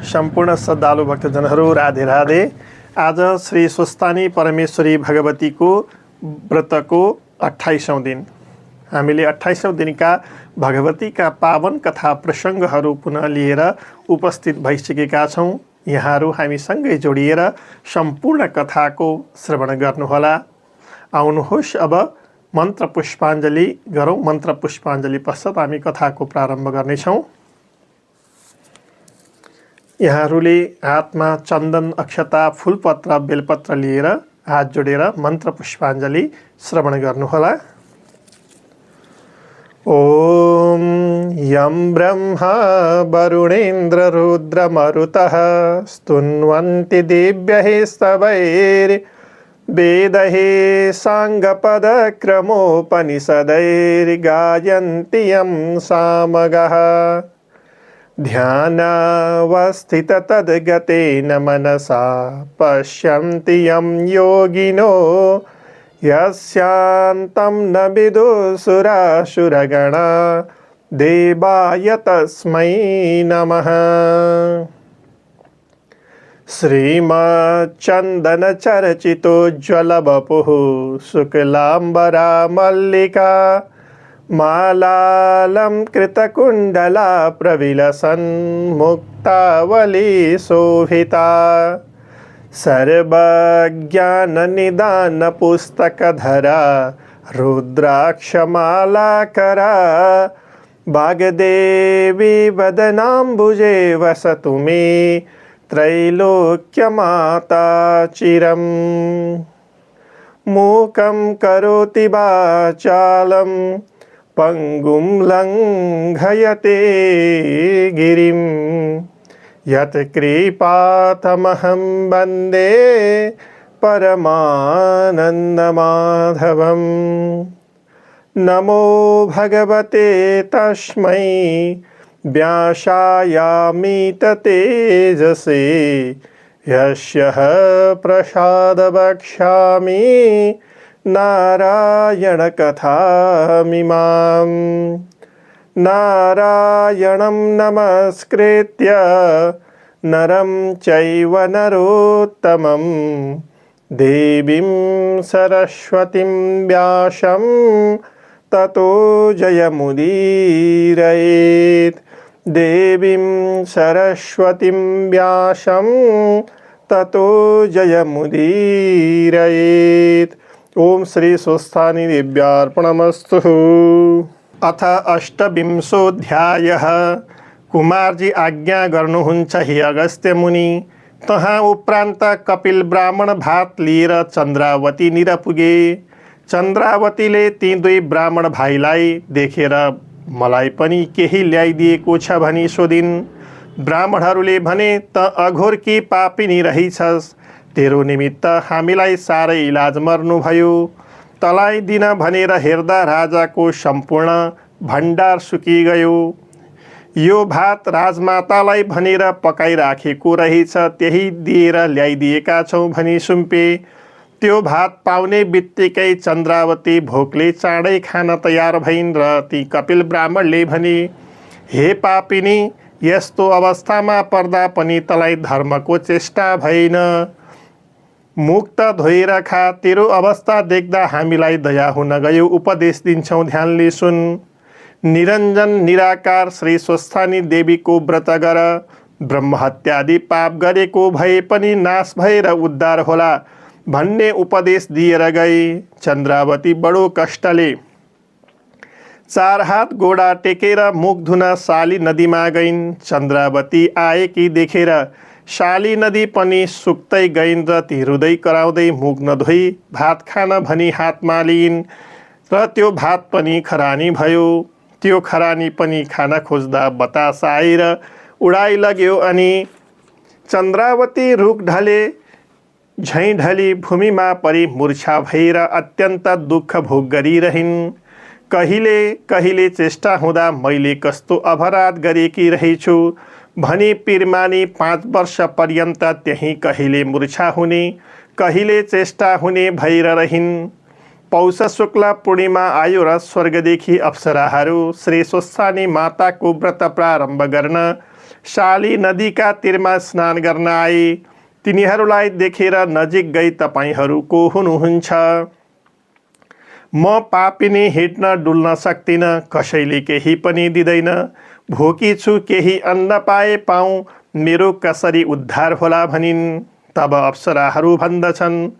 सम्पूर्ण श्रद्धालु भक्तजनहरू राधे राधे। आज श्री स्वस्थानी परमेश्वरी भगवतीको व्रतको 28औं दिन। हामीले 28औं दिनका भगवतीका पावन कथा प्रसङ्गहरू पुनः लिएर उपस्थित भइसकेका छौँ। यहाँहरू हामीसँगै जोडिएर सम्पूर्ण कथाको श्रवण गर्नुहोला। आउनुहोस् अब मन्त्र पुष्पाञ्जली गरौँ। मन्त्र पुष्पाञ्जली पश्चात हामी कथाको प्रारम्भ गर्नेछौँ। यहाँहरूले हातमा चन्दन, अक्षता, फूलपत्र, बेलपत्र लिएर हात जोडेर मन्त्र पुष्पाञ्जली श्रवण गर्नुहोला। ओम यं ब्रह्मा वरुणेन्द्र रुद्र मरुतः स्तुन्वन्ति दिव्यैः स्तवैर् वेदैः साङ्गपदक्रमोपनिषदैर्गायन्ति यं सामगाः ध्यानावस्थित तद्गतेन मनसा पश्यन्ति यं योगिनो यस्यान्तं न विदुसुरासुरगणा देवाय तस्मै नमः। श्रीमच्चन्दनचर्चितोज्ज्वलवपुः शुक्लाम्बरा मल्लिका मालालङ्कृतकुण्डला प्रविलसन् मुक्तावली शोभिता सर्वज्ञाननिदानपुस्तकधरा रुद्राक्षमालाकरा वाग्देवी वदनाम्बुजे वसतु मे त्रैलोक्यमाता चिरम्। मूकं करोति वाचालं पंगुं लङ्घयते गिरिं यत्कृपातमहं वन्दे परमानन्दमाधवम्। नमो भगवते तस्मै व्यासायामित तेजसे यस्य प्रसादवक्ष्यामि नारायण कथामिमां। नारायणं नमस्कृत्य नरं चैव नरोत्तमं देवीं सरस्वतीं व्यासं ततो जयमुदीरयेत्। देवीं सरस्वतीं व्यासं ततो जयमुदीरयेत्। ओम श्री स्वस्थानी दिव्यार्पणमस्तु। अथ अष्टविंशोऽध्यायः। कुमारजी आज्ञा गर्नुहुन्छ हे अगस्त्य मुनि। तहाँ उपरान्त कपिल ब्राह्मण भात लिएर चन्द्रावती निर पुगे। चन्द्रावतीले ती दुई ब्राह्मण भाइलाई देखेर मलाई पनि केही ल्याइदिएको छ भनी सोधिन्। ब्राह्मणहरूले भने, त अघोरकी पापिनी रहिछस्, तेरो निमित्त हामीलाई साह्रै इलाज मर्नुभयो। तलाई दिन भनेर हेर्दा राजाको सम्पूर्ण भण्डार सुकिगयो। यो भात राजमातालाई भनेर पकाइराखेको रहेछ, त्यही दिएर ल्याइदिएका छौँ भनी सुम्पे। त्यो भात पाउने बित्तिकै चन्द्रावती भोकले चाँडै खान तयार भइन् र ती कपिल ब्राह्मणले भने, हे पापिनी, यस्तो अवस्थामा पर्दा पनि तलाई धर्मको चेष्टा भएन। मुक्त धोएर खा, तेरो अवस्था देख्दा हामीलाई दया हुन गयो। उपदेश दिन्छौँ, ध्यानले सुन। निरञ्जन निराकार श्री स्वस्थानी देवीको व्रत गर। ब्रह्महत्यादि पाप गरेको भए पनि नाश भएर उद्धार होला भन्ने उपदेश दिएर गए। चन्द्रावती बडो कष्टले 4 हात गोडा टेकेर मुख धुन शाली नदीमा गइन्। चन्द्रावती आएकी देखेर शाली नदी पनि सुक्दै गइन् र ती रुँदै कराउँदै मुख नधोई भात खान भनी हातमा लिइन् र त्यो भात पनि खरानी भयो। त्यो खरानी पनि खान खोज्दा बतास आएर उडाइलग्यो अनि चन्द्रावती रुख ढले झैँ ढली भूमिमा परी मूर्छा भएर अत्यन्त दुःख भोग गरिरहिन्। कहिले कहिले चेष्टा हुँदा मैले कस्तो अपराध गरेकी रहेछु भनी पिरमानी 5 वर्ष पर्यन्त त्यही कहिले मूर्छा हुने कहिले चेष्टा हुने भएर रहिन्। पौष शुक्ल पूर्णिमा आयो र स्वर्गदेखि अप्सराहरू श्री स्वस्थानी माताको व्रत प्रारम्भ गर्न शाली नदीका तीरमा स्नान गर्न आए। तिनीहरूलाई देखेर नजिक गई तपाईहरू को हुनुहुन्छ? म पापिनी हिँड्न डुल्न सक्दिन, कसैले केही पनि दिँदैन। भोकी छु, केही अन्न पाए पाऊँ, मेरो कसरी उद्धार होला भनिन्। तब अप्सराहरू भन्दछन्,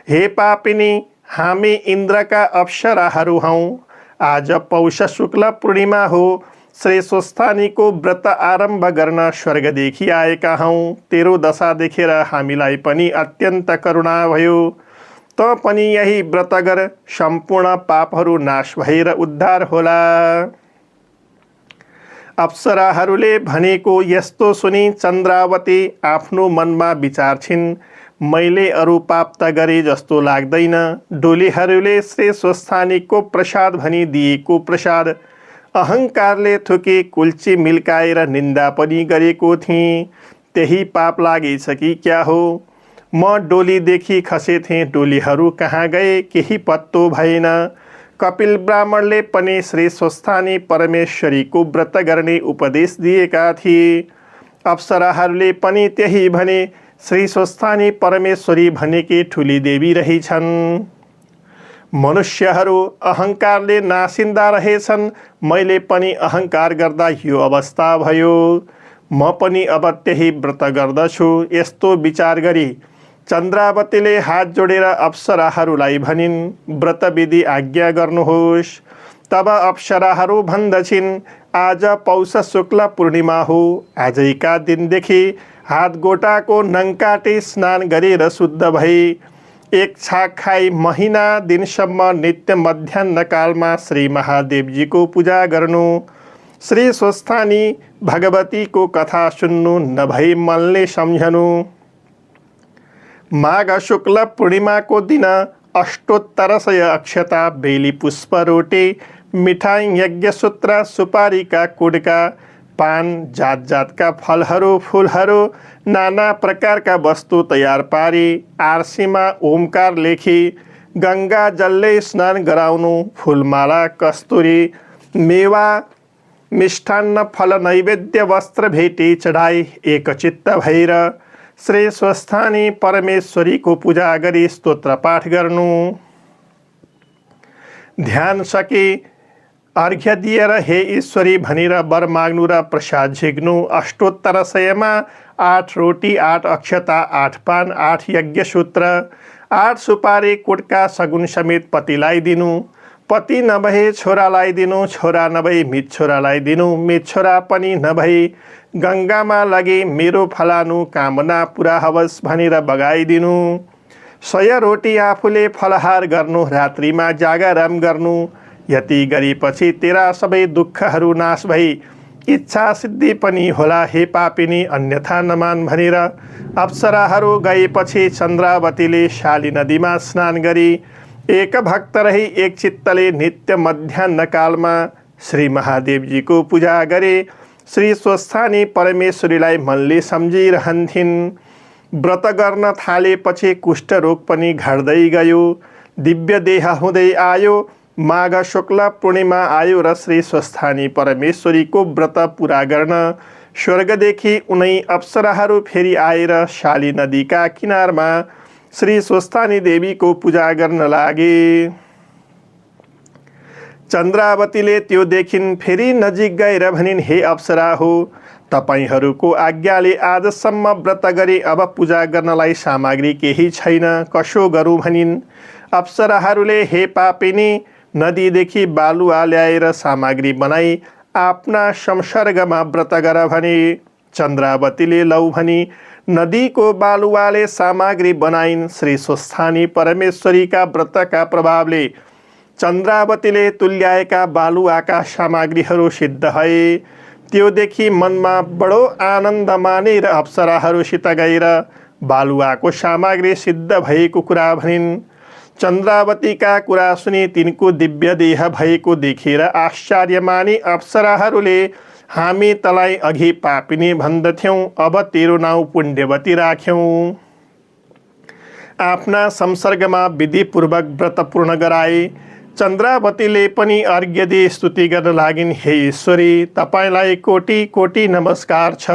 हे पापिनी, हामी इन्द्रका अप्सराहरू हौँ। आज पौष शुक्ल पूर्णिमा हो। श्री स्वस्थानीको व्रत आरम्भ गर्न स्वर्गदेखि आएका हौँ। तेरो दशा देखेर हामीलाई पनि अत्यन्त करुणा भयो। त पनि यही व्रत गर, सम्पूर्ण पापहरू नाश भएर उद्धार होला। अप्सराहरूले भनेको यस्तो सुनि चन्द्रावती आफ्नो मनमा विचार्छिन्, मैले अरू पाप त गरे जस्तो लाग्दैन। डोलीहरूले श्री स्वस्थानीको प्रसाद भनी दिएको प्रसाद अहङ्कारले थुकी कुल्ची मिल्काएर निन्दा पनि गरेको थिएँ। त्यही पाप लागेछ कि क्या हो? म डोलीदेखि खसेथेँ, डोलीहरू कहाँ गए केही पत्तो भएन। कपिल ब्राह्मणले पनि श्री स्वस्थानी परमेश्वरीको व्रत गर्ने उपदेश दिएका थिए। अप्सराहरूले पनि त्यही भने। श्री स्वस्थानी परमेश्वरी भनेकी ठुली देवी रहेछन्। मनुष्यहरू अहङ्कारले नासिन्दा रहेछन्। मैले पनि अहङ्कार गर्दा यो अवस्था भयो। म पनि अब त्यही व्रत गर्दछु। यस्तो विचार गरी चन्द्रावतीले हात जोडेर अप्सराहरूलाई भनिन्, व्रतविधि आज्ञा गर्नुहोस्। तब अप्सराहरू भन्दछिन्, आज पौष शुक्ल पूर्णिमा हो। आजैका दिनदेखि हात गोटाको नङकाटी स्नान गरेर शुद्ध भई एक छाक खाई महिना दिनसम्म नित्य मध्याह्न कालमा श्री महादेवजीको पूजा गर्नु। श्री स्वस्थानी भगवतीको कथा सुन्नु, नभई मनले सम्झनु। माघ शुक्ल पूर्णिमाको दिन अष्टोत्तर 100 अक्षता, बेली पुष्प, रोटी, मिठाई, यज्ञसूत्र, सुपारीका कुडका, पान, जात जातका फलहरू, फुलहरू, नाना प्रकारका वस्तु तयार पारी आरसीमा ओमकार लेखी गंगा जलले स्नान गराउनु। फुलमाला, कस्तुरी, मेवा, मिष्ठान्न, फल, नैवेद्य, वस्त्र भेटी चढाई एकचित्त भएर श्री स्वस्थानी परमेश्वरीको पूजा गरी स्तोत्र पाठ गर्नु। ध्यान सकी अर्घ्य दिएर हे ईश्वरी भनेर वर माग्नु र प्रसाद झिक्नु। अष्टोत्तर 100 मा 8 रोटी, 8 अक्षता, 8 पान, 8 यज्ञसूत्र, 8 सुपारी कुटका सगुन समेत पतिलाई दिनु। पति नभए छोरालाई दिनु, छोरा नभई मित छोरालाई दिनु, मित छोरा पनि नभई गंगामा लगे मेरो फलानु कामना पुरा होस् भनेर बगाइदिनु। 100 रोटी आफूले फलहार गर्नु, रात्रिमा जागरण गर्नु। यति गरेपछि तेरा सबै दुःखहरू नाश भई इच्छा सिद्धि पनि होला हे पापिनी, अन्यथा नमान भनेर अप्सराहरू गएपछि चन्द्रावतीले शाली नदीमा स्नान गरी एक भक्त रही एक चित्तले नित्य मध्याह्न कालमा श्री महादेवजीको पूजा गरे। श्री स्वस्थानी परमेश्वरीलाई मनले सम्झिरहन्थिन्। व्रत गर्न थालेपछि कुष्ठ रोग पनि घट्दै गयो। दिव्य देह हुँदै आयो। माघ शुक्ल पूर्णिमा आयो र श्री स्वस्थानी परमेश्वरीको व्रत पूरा गर्न स्वर्गदेखि उनै अप्सराहरू फेरि आएर शाली नदीका किनारमा श्री स्वस्थानी देवीको पूजा गर्न लागे। चन्द्रावतीले त्यो देखिन् फेरि नजिक गएर भनिन्, हे अप्सरा हो, तपाईहरूको आज्ञाले आजसम्म व्रत गरे, अब पूजा गर्नलाई सामग्री केही छैन, कसो गरौँ भनिन्। अप्सराहरूले हे पापिनी, नदीदेखि बालुवा ल्याएर सामग्री बनाई आफ्ना संसर्गमा व्रत गर भने। चन्द्रावतीले लौ भनी नदीको बालुवाले सामग्री बनाइन्। श्री स्वस्थानी परमेश्वरीका व्रतका प्रभावले चन्द्रावतीले तुल्याएका बालुवाका सामग्रीहरू सिद्ध भए। त्यो देखि मनमा बडो आनन्द मानेर अप्सराहरूसित गएर बालुवाको सामग्री सिद्ध भएको कुरा भनिन्। चन्द्रावतीका कुरा सुनि तिनको दिव्य देह भएको देखेर आश्चर्य मानी अप्सराहरूले हामी तलाई अघि पापिनी भन्दथ्यौं, अब तेरो नाउँ पुण्यवती राख्यौं। आफ्ना संसर्गमा विधिपूर्वक व्रत पूर्ण गराए। चन्द्रावतीले पनि अर्घ्य दिई स्तुति गर्न लागिन्। हे ईश्वरी, तपाईँलाई कोटी कोटी नमस्कार छ।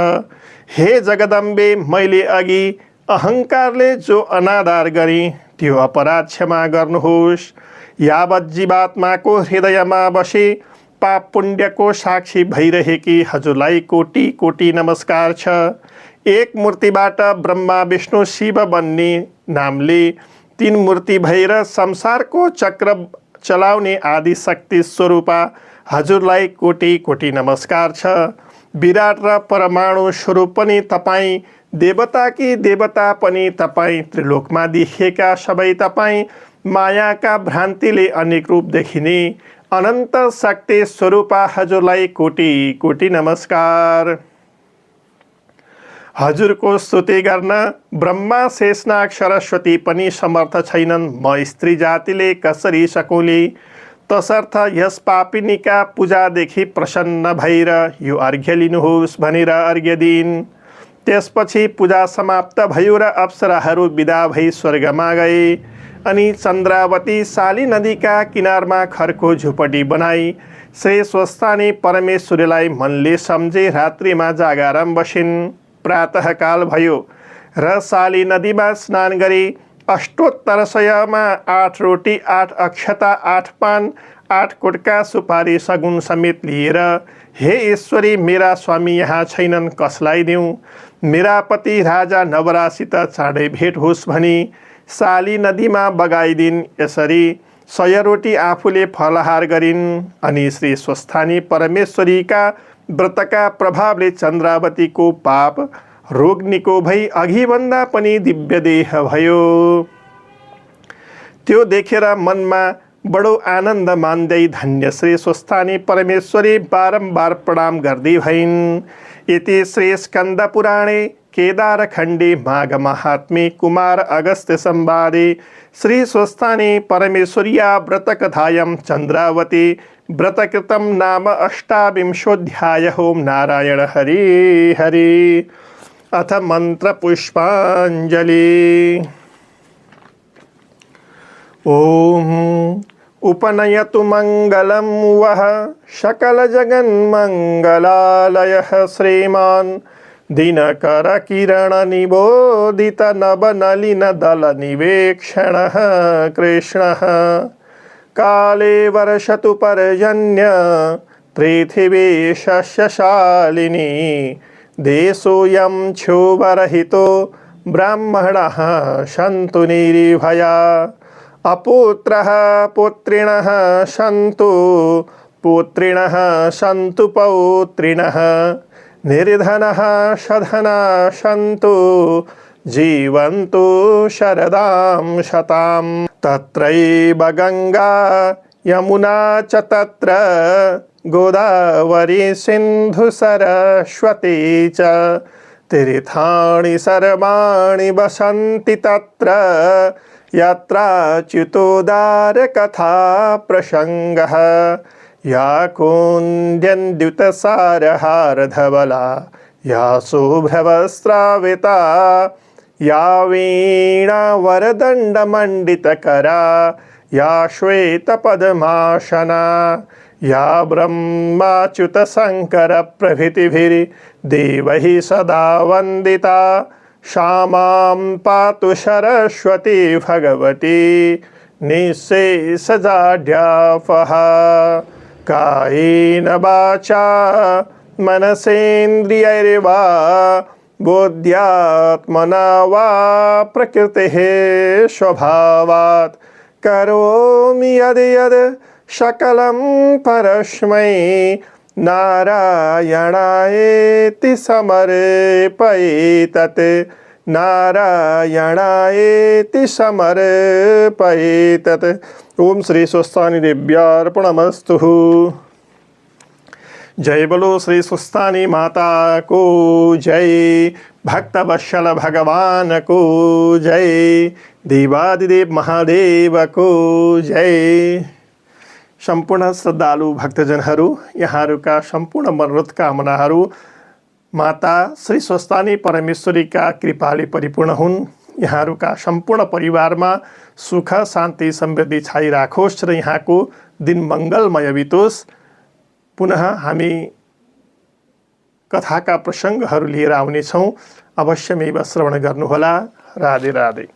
हे जगदम्बे, मैले अघि अहङ्कारले जो अनादर गरेँ त्यो अपराध क्षमा गर्नुहोस्। यावत जीवात्माको हृदयमा बसे पाप पुण्यको साक्षी भइरहेकी हजुरलाई कोटी कोटी नमस्कार छ। एक मूर्तिबाट ब्रह्मा विष्णु शिव बन्ने नामले तीन मूर्ति भएर संसारको चक्र चलाउने आदि शक्ति स्वरूपा हजुरलाई कोटी कोटी नमस्कार छ। विराट र परमाणु स्वरूप पनि तपाईँ, देवताकी देवता पनि तपाईँ, त्रिलोकमा देखिएका सबै तपाईँ, मायाका भ्रान्तिले अनेक रूप देखिने अनन्त शक्ति स्वरूपा हजुरलाई कोटी कोटी नमस्कार। हजुरको स्तुति गर्न ब्रह्मा शेषनाग सरस्वती पनि समर्थ छैनन्। म स्त्री जातिले कसरी सकौँली? तसर्थ यस पापिनीका पूजादेखि प्रसन्न भएर यो अर्घ्य लिनुहोस् भनेर अर्घ्य दिइन्। त्यसपछि पूजा समाप्त भयो र अप्सराहरू विदा भई स्वर्गमा गए। अनि चन्द्रावती साली नदीका किनारमा खरको झुपडी बनाई श्री स्वस्थानी परमेश्वरीलाई मनले सम्झे रात्रिमा जागरण बसिन्। प्रातःकाल भयो र साली नदीमा स्नान गरी अष्टोत्तरशयमा 8 रोटी 8 अक्षता 8 पान 8 कुटका सुपारी सगुन समेत लिएर, हे ईश्वरी, मेरा स्वामी यहाँ छैनन्, कसलाई दिउँ? मेरा पति राजा नवरासित चाँडै भेट होस् भनी साली नदीमा बगाइदिन्। यसरी 100 रोटी आफूले फलाहार गरिन्। अनि श्री स्वस्थानी परमेश्वरीका व्रतका प्रभावले चन्द्रावतीको पाप रोग निको भई अघिभन्दा पनि दिव्य देह भयो। त्यो देखेर मनमा बडो आनन्द मान्दै धन्य श्री स्वस्थानी परमेश्वरी बारम्बार प्रणाम गर्दै भइन्। इति श्री स्कन्द पुराणे केदारखण्डे माघ महात्म्ये कुमार अगस्त्य संवादे श्री स्वस्थानी परमेश्वर्या व्रतकथायां चन्द्रावती व्रतकृतं नाम 28 ओम नारायण हरि हरि। अथ मंत्र पुष्पांजलि। ओम उपनयतु मंगलम वह सकल जगन मंगलालयः श्रीमान दिनकर किरण निबोधित नवनलिन दल निवेक्षणः कृष्णः। काले वर्षतु पर्जन्य पृथिवी शस्यशालिनी देशोऽयं क्षोभरहितो ब्राह्मणः सन्तु निर्भया। अपुत्रः पुत्रिणः सन्तु पुत्रिणः सन्तु पौत्रिणः। निर्धनः सधना सन्तु जीवन्तु शरदां शताम्। तत्रैव गंगा यमुना च तत्र गोदावरी सिन्धु सरस्वती च तीर्थाणि सर्वाणि वसन्ति तत्र यत्राच्युतोदार कथा प्रसंगः। या कुन्द्यन्द्युतसारहारधवला या शुभ्रवस्त्राविता या वीणा वरदण्डमण्डितकरा या श्वेतपद्मासना या ब्रह्माच्युतशङ्करप्रभृतिभिर्देवैः सदा वन्दिता सा मां पातु सरस्वती भगवती निःशेषजाड्यापः। कायेन वाचा मनसेन्द्रियैर्वा बुद्ध्यात्मना वा प्रकृतेः स्वभावात् करोमि यद् यद् सकलं परस्मै नारायणायेति समर्पयेतत् नारायणायेति समर्पयेतत्। ओम श्री स्वस्थानी देव्यार्पणमस्तु। जय बोलो श्री स्वस्थानी माता को जय। भक्तवत्सल भगवान को जय। देवादिदेव महादेव को जय। सम्पूर्ण श्रद्धालु भक्तजनहरू, यहाँहरूका सम्पूर्ण मनोरथ कामनाहरू माता श्री स्वस्थानी परमेश्वरीका कृपाले परिपूर्ण हुन्। यहाँहरूका सम्पूर्ण परिवारमा सुख शान्ति समृद्धि छाइराखोस् र यहाँको दिन मङ्गलमय बितोस्। पुनः हामी कथाका प्रसङ्गहरू लिएर आउनेछौँ। अवश्यमेव श्रवण गर्नुहोला। राधे राधे।